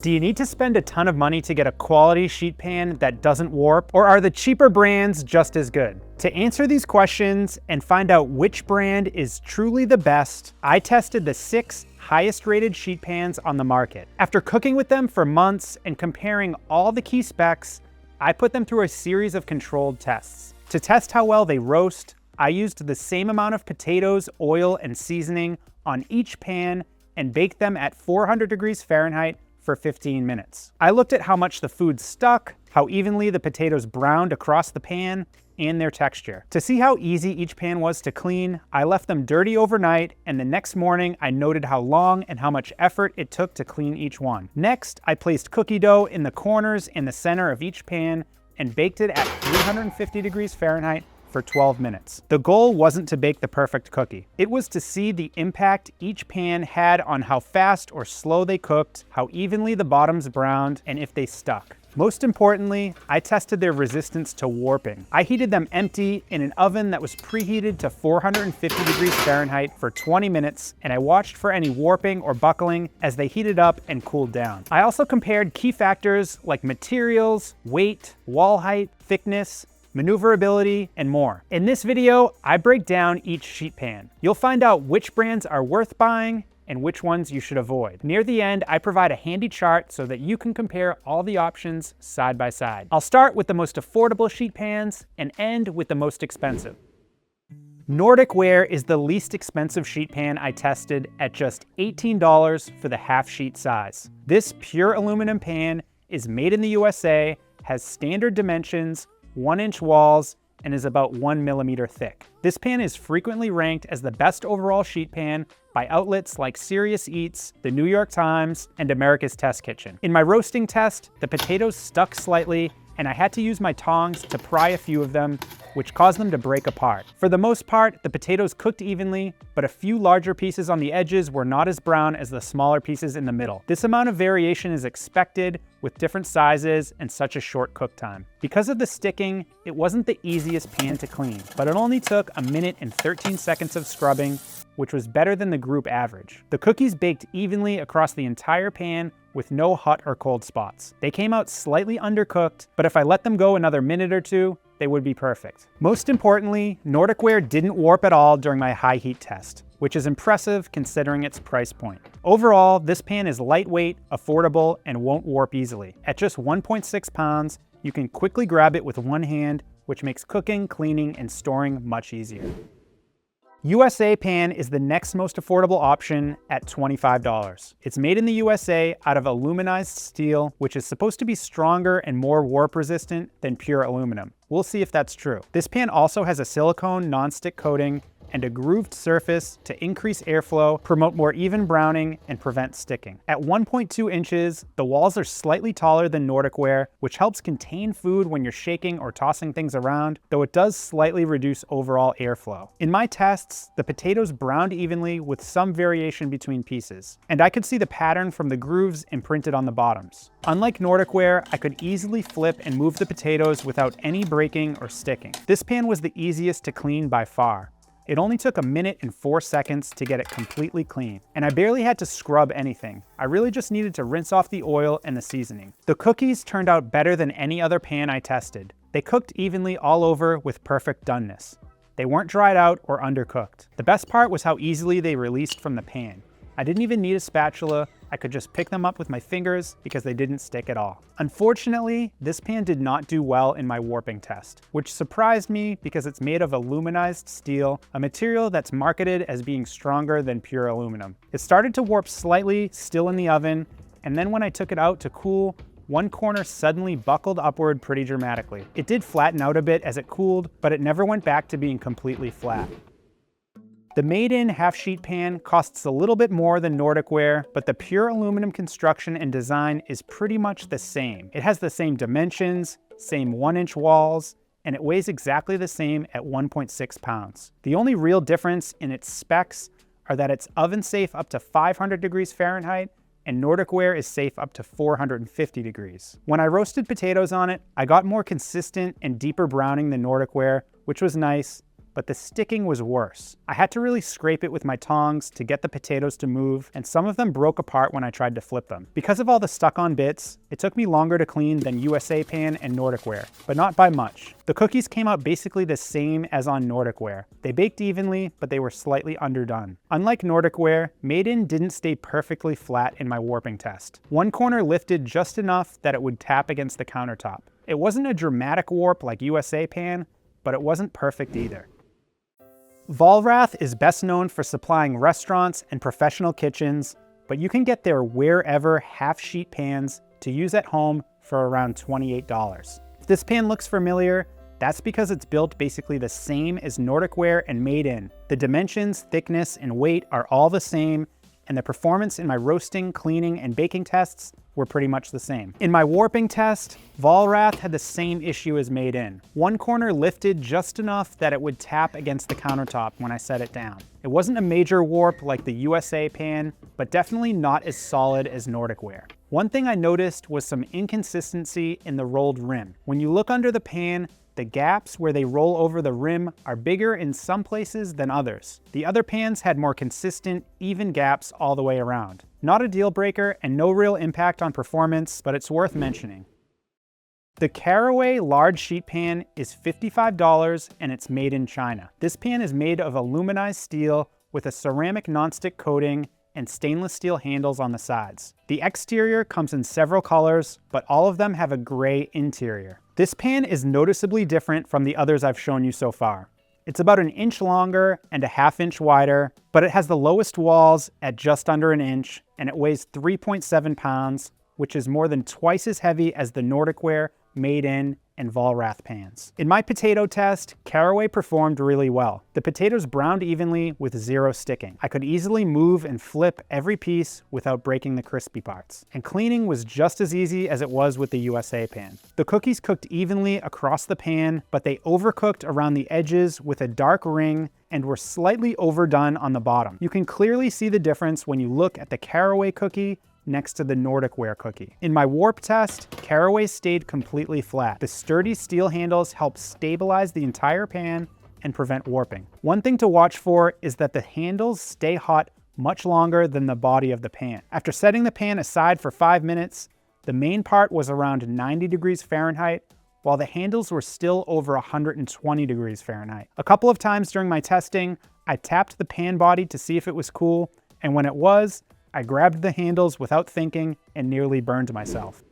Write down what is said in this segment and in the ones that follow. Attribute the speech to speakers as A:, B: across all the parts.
A: Do you need to spend a ton of money to get a quality sheet pan that doesn't warp, or are the cheaper brands just as good? To answer these questions and find out which brand is truly the best, I tested the 6 highest rated sheet pans on the market. After cooking with them for months and comparing all the key specs, I put them through a series of controlled tests. To test how well they roast, I used the same amount of potatoes, oil, and seasoning on each pan and baked them at 400 degrees Fahrenheit for 15 minutes. I looked at how much the food stuck, how evenly the potatoes browned across the pan, and their texture. To see how easy each pan was to clean, I left them dirty overnight, and the next morning I noted how long and how much effort it took to clean each one. Next, I placed cookie dough in the corners in the center of each pan and baked it at 350 degrees Fahrenheit for 12 minutes. The goal wasn't to bake the perfect cookie. It was to see the impact each pan had on how fast or slow they cooked, how evenly the bottoms browned, and if they stuck. Most importantly, I tested their resistance to warping. I heated them empty in an oven that was preheated to 450 degrees Fahrenheit for 20 minutes, and I watched for any warping or buckling as they heated up and cooled down. I also compared key factors like materials, weight, wall height, thickness, maneuverability, and more. In this video, I break down each sheet pan. You'll find out which brands are worth buying and which ones you should avoid. Near the end, I provide a handy chart so that you can compare all the options side by side. I'll start with the most affordable sheet pans and end with the most expensive. Nordic Ware is the least expensive sheet pan I tested at just $18 for the half sheet size. This pure aluminum pan is made in the USA, has standard dimensions, 1-inch walls, and is about 1 millimeter thick. This pan is frequently ranked as the best overall sheet pan by outlets like Serious Eats, the New York Times, and America's Test Kitchen. In my roasting test, the potatoes stuck slightly, and I had to use my tongs to pry a few of them, which caused them to break apart. For the most part, the potatoes cooked evenly, but a few larger pieces on the edges were not as brown as the smaller pieces in the middle. This amount of variation is expected with different sizes and such a short cook time. Because of the sticking, it wasn't the easiest pan to clean, but it only took 1 minute and 13 seconds of scrubbing, which was better than the group average. The cookies baked evenly across the entire pan with no hot or cold spots. They came out slightly undercooked, but if I let them go another minute or two, they would be perfect. Most importantly, Nordic Ware didn't warp at all during my high heat test, which is impressive considering its price point. Overall, this pan is lightweight, affordable, and won't warp easily. At just 1.6 pounds, you can quickly grab it with one hand, which makes cooking, cleaning, and storing much easier. USA pan is the next most affordable option at $25. It's made in the USA out of aluminized steel, which is supposed to be stronger and more warp resistant than pure aluminum. We'll see if that's true. This pan also has a silicone non-stick coating and a grooved surface to increase airflow, promote more even browning, and prevent sticking. At 1.2 inches, the walls are slightly taller than Nordic Ware, which helps contain food when you're shaking or tossing things around, though it does slightly reduce overall airflow. In my tests, the potatoes browned evenly with some variation between pieces, and I could see the pattern from the grooves imprinted on the bottoms. Unlike Nordic Ware, I could easily flip and move the potatoes without any breaking or sticking. This pan was the easiest to clean by far. It only took 1 minute and 4 seconds to get it completely clean, and I barely had to scrub anything. I really just needed to rinse off the oil and the seasoning. The cookies turned out better than any other pan I tested. They cooked evenly all over with perfect doneness. They weren't dried out or undercooked. The best part was how easily they released from the pan. I didn't even need a spatula. I could just pick them up with my fingers because they didn't stick at all. Unfortunately, this pan did not do well in my warping test, which surprised me because it's made of aluminized steel, a material that's marketed as being stronger than pure aluminum. It started to warp slightly still in the oven, and then when I took it out to cool, one corner suddenly buckled upward pretty dramatically. It did flatten out a bit as it cooled, but it never went back to being completely flat. The made-in half-sheet pan costs a little bit more than Nordic Ware, but the pure aluminum construction and design is pretty much the same. It has the same dimensions, same 1-inch walls, and it weighs exactly the same at 1.6 pounds. The only real difference in its specs are that it's oven safe up to 500 degrees Fahrenheit, and Nordic Ware is safe up to 450 degrees. When I roasted potatoes on it, I got more consistent and deeper browning than Nordic Ware, which was nice, but the sticking was worse. I had to really scrape it with my tongs to get the potatoes to move, and some of them broke apart when I tried to flip them. Because of all the stuck-on bits, it took me longer to clean than USA Pan and Nordic Ware, but not by much. The cookies came out basically the same as on Nordic Ware. They baked evenly, but they were slightly underdone. Unlike Nordic Ware, Made In didn't stay perfectly flat in my warping test. One corner lifted just enough that it would tap against the countertop. It wasn't a dramatic warp like USA Pan, but it wasn't perfect either. Vollrath is best known for supplying restaurants and professional kitchens, but you can get their wherever half-sheet pans to use at home for around $28. If this pan looks familiar, that's because it's built basically the same as Nordic Ware and Made In. The dimensions, thickness, and weight are all the same, and the performance in my roasting, cleaning, and baking tests were pretty much the same. In my warping test, Vollrath had the same issue as Made In. One corner lifted just enough that it would tap against the countertop when I set it down. It wasn't a major warp like the USA Pan, but definitely not as solid as Nordic Ware. One thing I noticed was some inconsistency in the rolled rim. When you look under the pan, the gaps where they roll over the rim are bigger in some places than others. The other pans had more consistent, even gaps all the way around. Not a deal breaker and no real impact on performance, but it's worth mentioning. The Caraway large sheet pan is $55 and it's made in China. This pan is made of aluminized steel with a ceramic nonstick coating and stainless steel handles on the sides. The exterior comes in several colors, but all of them have a gray interior. This pan is noticeably different from the others I've shown you so far. It's about an inch longer and a half-inch wider, but it has the lowest walls at just under an inch, and it weighs 3.7 pounds, which is more than twice as heavy as the Nordic Ware, Made In, and Vollrath pans. In my potato test, Caraway performed really well. The potatoes browned evenly with zero sticking. I could easily move and flip every piece without breaking the crispy parts. And cleaning was just as easy as it was with the USA pan. The cookies cooked evenly across the pan, but they overcooked around the edges with a dark ring and were slightly overdone on the bottom. You can clearly see the difference when you look at the Caraway cookie next to the Nordic Ware cookie. In my warp test, Caraway stayed completely flat. The sturdy steel handles help stabilize the entire pan and prevent warping. One thing to watch for is that the handles stay hot much longer than the body of the pan. After setting the pan aside for 5 minutes, the main part was around 90 degrees Fahrenheit, while the handles were still over 120 degrees Fahrenheit. A couple of times during my testing, I tapped the pan body to see if it was cool, and when it was, I grabbed the handles without thinking and nearly burned myself.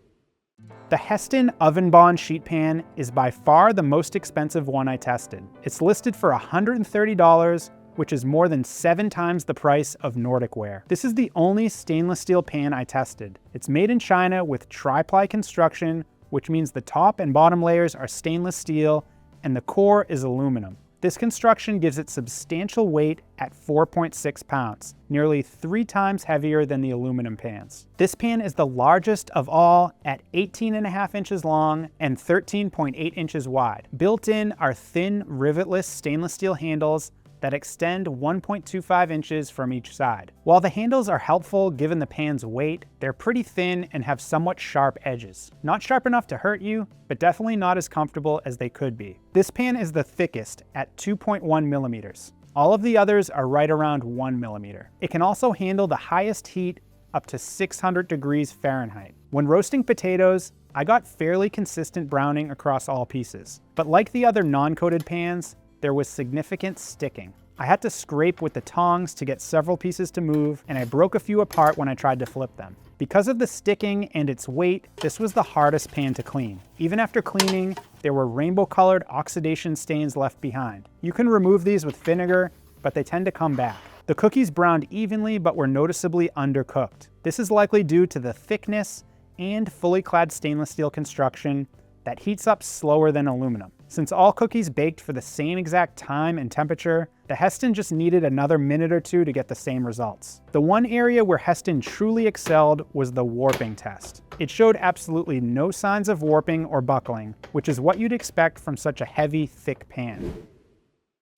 A: The Hestan Oven Bond sheet pan is by far the most expensive one I tested. It's listed for $130, which is more than 7 times the price of Nordic Ware. This is the only stainless steel pan I tested. It's made in China with tri-ply construction, which means the top and bottom layers are stainless steel and the core is aluminum. This construction gives it substantial weight at 4.6 pounds, nearly 3 times heavier than the aluminum pans. This pan is the largest of all at 18.5 inches long and 13.8 inches wide. Built in are thin, rivetless stainless steel handles that extend 1.25 inches from each side. While the handles are helpful given the pan's weight, they're pretty thin and have somewhat sharp edges. Not sharp enough to hurt you, but definitely not as comfortable as they could be. This pan is the thickest at 2.1 millimeters. All of the others are right around 1 millimeter. It can also handle the highest heat up to 600 degrees Fahrenheit. When roasting potatoes, I got fairly consistent browning across all pieces. But like the other non-coated pans, there was significant sticking. I had to scrape with the tongs to get several pieces to move, and I broke a few apart when I tried to flip them. Because of the sticking and its weight, this was the hardest pan to clean. Even after cleaning, there were rainbow-colored oxidation stains left behind. You can remove these with vinegar, but they tend to come back. The cookies browned evenly but were noticeably undercooked. This is likely due to the thickness and fully clad stainless steel construction that heats up slower than aluminum. Since all cookies baked for the same exact time and temperature, the Hestan just needed another minute or two to get the same results. The one area where Hestan truly excelled was the warping test. It showed absolutely no signs of warping or buckling, which is what you'd expect from such a heavy, thick pan.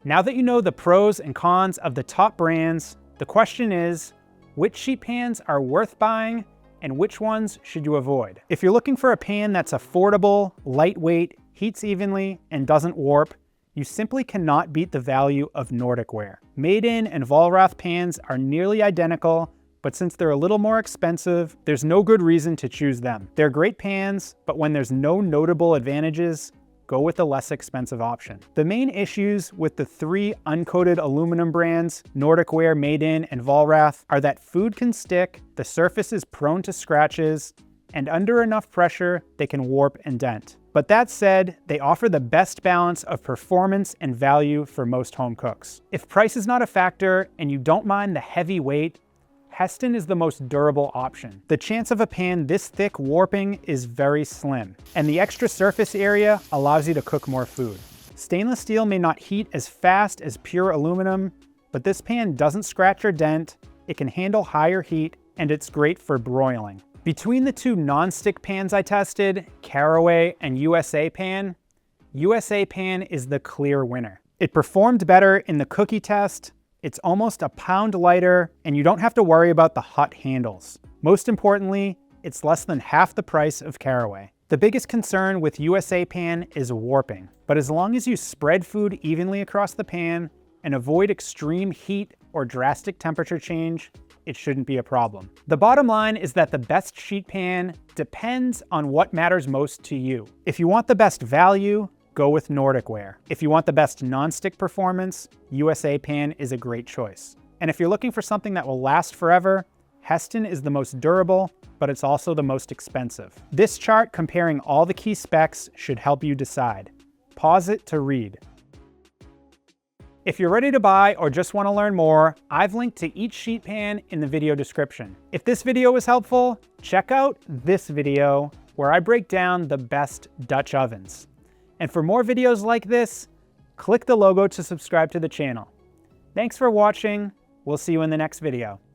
A: Now that you know the pros and cons of the top brands, the question is, which sheet pans are worth buying and which ones should you avoid? If you're looking for a pan that's affordable, lightweight, heats evenly, and doesn't warp, You simply cannot beat the value of Nordic Ware. Made in and Vollrath pans are nearly identical, but since they're a little more expensive, there's no good reason to choose them. They're great pans, but when there's no notable advantages, go with the less expensive option. The main issues with the three uncoated aluminum brands, Nordic Ware, Made in, and Vollrath, are that food can stick, the surface is prone to scratches, and under enough pressure, they can warp and dent. But that said, they offer the best balance of performance and value for most home cooks. If price is not a factor and you don't mind the heavy weight, Hestan is the most durable option. The chance of a pan this thick warping is very slim, and the extra surface area allows you to cook more food. Stainless steel may not heat as fast as pure aluminum, but this pan doesn't scratch or dent, it can handle higher heat, and it's great for broiling. Between the two non-stick pans I tested, Caraway and USA Pan is the clear winner. It performed better in the cookie test, it's almost a pound lighter, and you don't have to worry about the hot handles. Most importantly, it's less than half the price of Caraway. The biggest concern with USA Pan is warping, but as long as you spread food evenly across the pan and avoid extreme heat or drastic temperature change, it shouldn't be a problem. The bottom line is that the best sheet pan depends on what matters most to you. If you want the best value, go with Nordic Ware. If you want the best non-stick performance, USA Pan is a great choice. And if you're looking for something that will last forever, Hestan is the most durable, but it's also the most expensive. This chart comparing all the key specs should help you decide. Pause it to read. If you're ready to buy or just want to learn more, I've linked to each sheet pan in the video description. If this video was helpful, check out this video where I break down the best Dutch ovens. And for more videos like this, click the logo to subscribe to the channel. Thanks for watching. We'll see you in the next video.